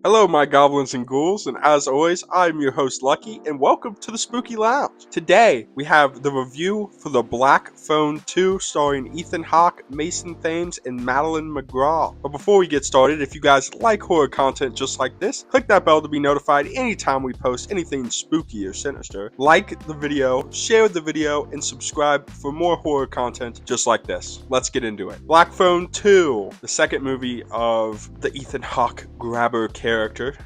Hello, my goblins and ghouls, and as always, I'm your host Lucky, and welcome to the Spooky Lounge. Today, we have the review for The Black Phone 2, starring Ethan Hawke, Mason Thames, and Madeline McGraw. But before we get started, if you guys like horror content just like this, click that bell to be notified anytime we post anything spooky or sinister. Like the video, share the video, and subscribe for more horror content just like this. Let's get into it. Black Phone 2, the second movie of the Ethan Hawke grabber character.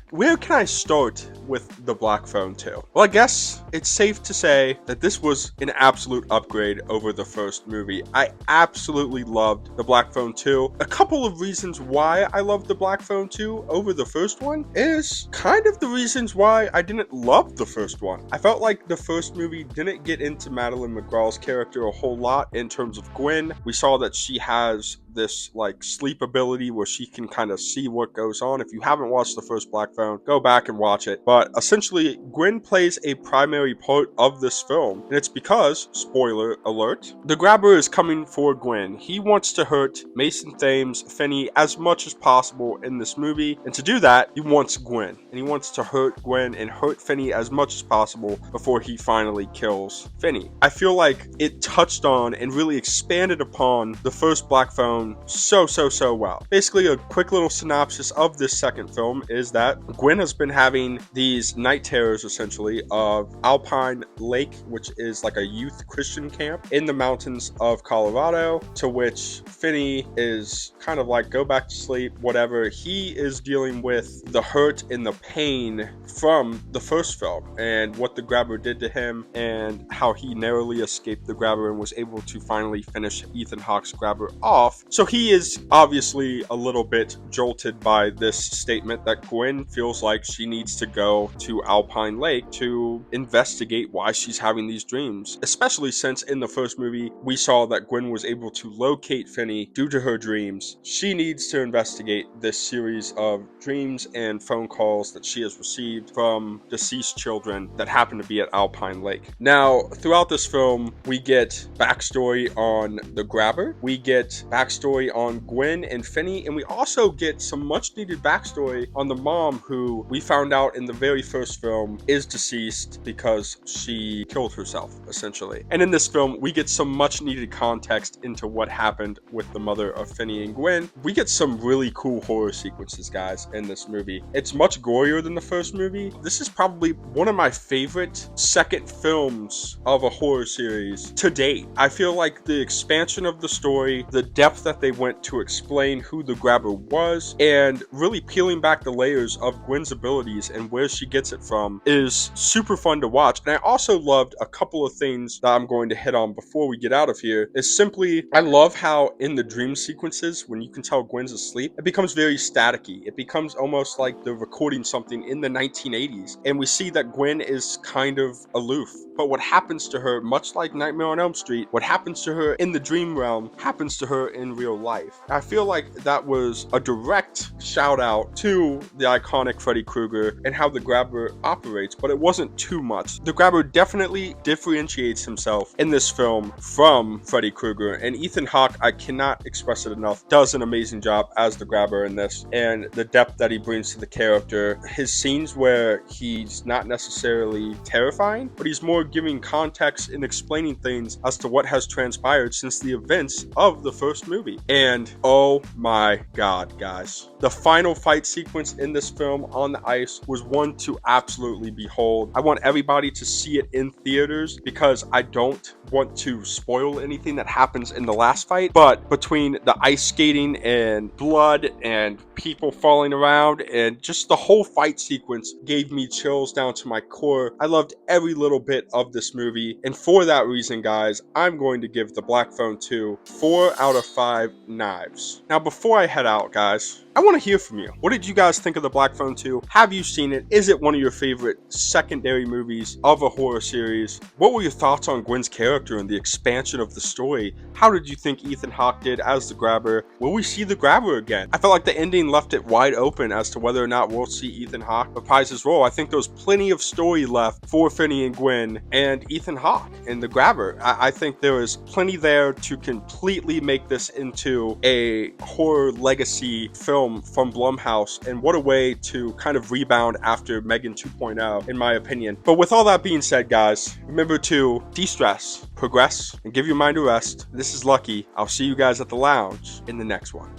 Where can I start with the Black Phone 2? Well, I guess it's safe to say that this was an absolute upgrade over the first movie. I absolutely loved the Black Phone 2. A couple of reasons why I loved the Black Phone 2 over the first one is kind of the reasons why I didn't love the first one. I felt like the first movie didn't get into Madeline McGraw's character a whole lot in terms of Gwen. We saw that she has this like sleep ability where she can kind of see what goes on. If you haven't watched the first Black Phone, go back and watch it. But essentially, Gwen plays a primary part of this film, and it's because, spoiler alert, the grabber is coming for Gwen. He wants to hurt Mason Thames, Finney, as much as possible in this movie, and to do that, he wants Gwen, and he wants to hurt Gwen and hurt Finney as much as possible before he finally kills Finney. I feel like it touched on and really expanded upon the first Black Phone so well. Basically, a quick little synopsis of this second film is that Gwen has been having these night terrors, essentially, of Alpine Lake, which is like a youth Christian camp in the mountains of Colorado, to which Finney is kind of like, go back to sleep, whatever. He is dealing with the hurt and the pain from the first film and what the grabber did to him and how he narrowly escaped the grabber and was able to finally finish Ethan Hawke's grabber off. So he is obviously a little bit jolted by this statement that Gwen feels like she needs to go to Alpine Lake to investigate why she's having these dreams, especially since in the first movie we saw that Gwen was able to locate Finney due to her dreams. She needs to investigate this series of dreams and phone calls that she has received from deceased children that happen to be at Alpine Lake. Now, throughout this film, we get backstory on the grabber, we get backstory on Gwen and Finney, and we also get some much needed backstory on the mom, who we found out in the very first film is deceased because she killed herself, essentially. And in this film, we get some much needed context into what happened with the mother of Finney and Gwen. We get some really cool horror sequences, guys, in this movie. It's much gorier than the first movie. This is probably one of my favorite second films of a horror series to date. I feel like the expansion of the story, the depth that they went to explain who the grabber was, and really peeling back the layers of Gwen's abilities and where she gets it from is super fun to watch. And I also loved a couple of things that I'm going to hit on before we get out of here. Is simply, I love how in the dream sequences, when you can tell Gwen's asleep, it becomes very staticky. It becomes almost like they're recording something in the 1980s. And we see that Gwen is kind of aloof. But what happens to her, much like Nightmare on Elm Street, what happens to her in the dream realm happens to her in real life. I feel like that was a direct shout out to the iconic Freddy Krueger and how the grabber operates, but it wasn't too much. The grabber definitely differentiates himself in this film from Freddy Krueger, and Ethan Hawke, I cannot express it enough, does an amazing job as the grabber in this, and the depth that he brings to the character. His scenes where he's not necessarily terrifying, but he's more giving context and explaining things as to what has transpired since the events of the first movie. And oh my god, guys, the final fight sequence in this film on the ice was one to absolutely behold. I want everybody to see it in theaters because I don't want to spoil anything that happens in the last fight, but between the ice skating and blood and people falling around and just the whole fight sequence gave me chills down to my core. I loved every little bit of this movie, and for that reason, guys, I'm going to give the Black Phone 2 4 out of 5 knives. Now, before I head out, guys, I want to hear from you. What did you guys think of The Black Phone 2? Have you seen it? Is it one of your favorite secondary movies of a horror series? What were your thoughts on Gwen's character and the expansion of the story? How did you think Ethan Hawke did as the grabber? Will we see the grabber again? I felt like the ending left it wide open as to whether or not we'll see Ethan Hawke reprise his role. I think there's plenty of story left for Finney and Gwen and Ethan Hawke and the grabber. I think there is plenty there to completely make this into a horror legacy film from Blumhouse, and what a way to kind of rebound after Megan 2.0, in my opinion. But with all that being said, guys, remember to de-stress, progress, and give your mind a rest. This is Lucky. I'll see you guys at the lounge in the next one.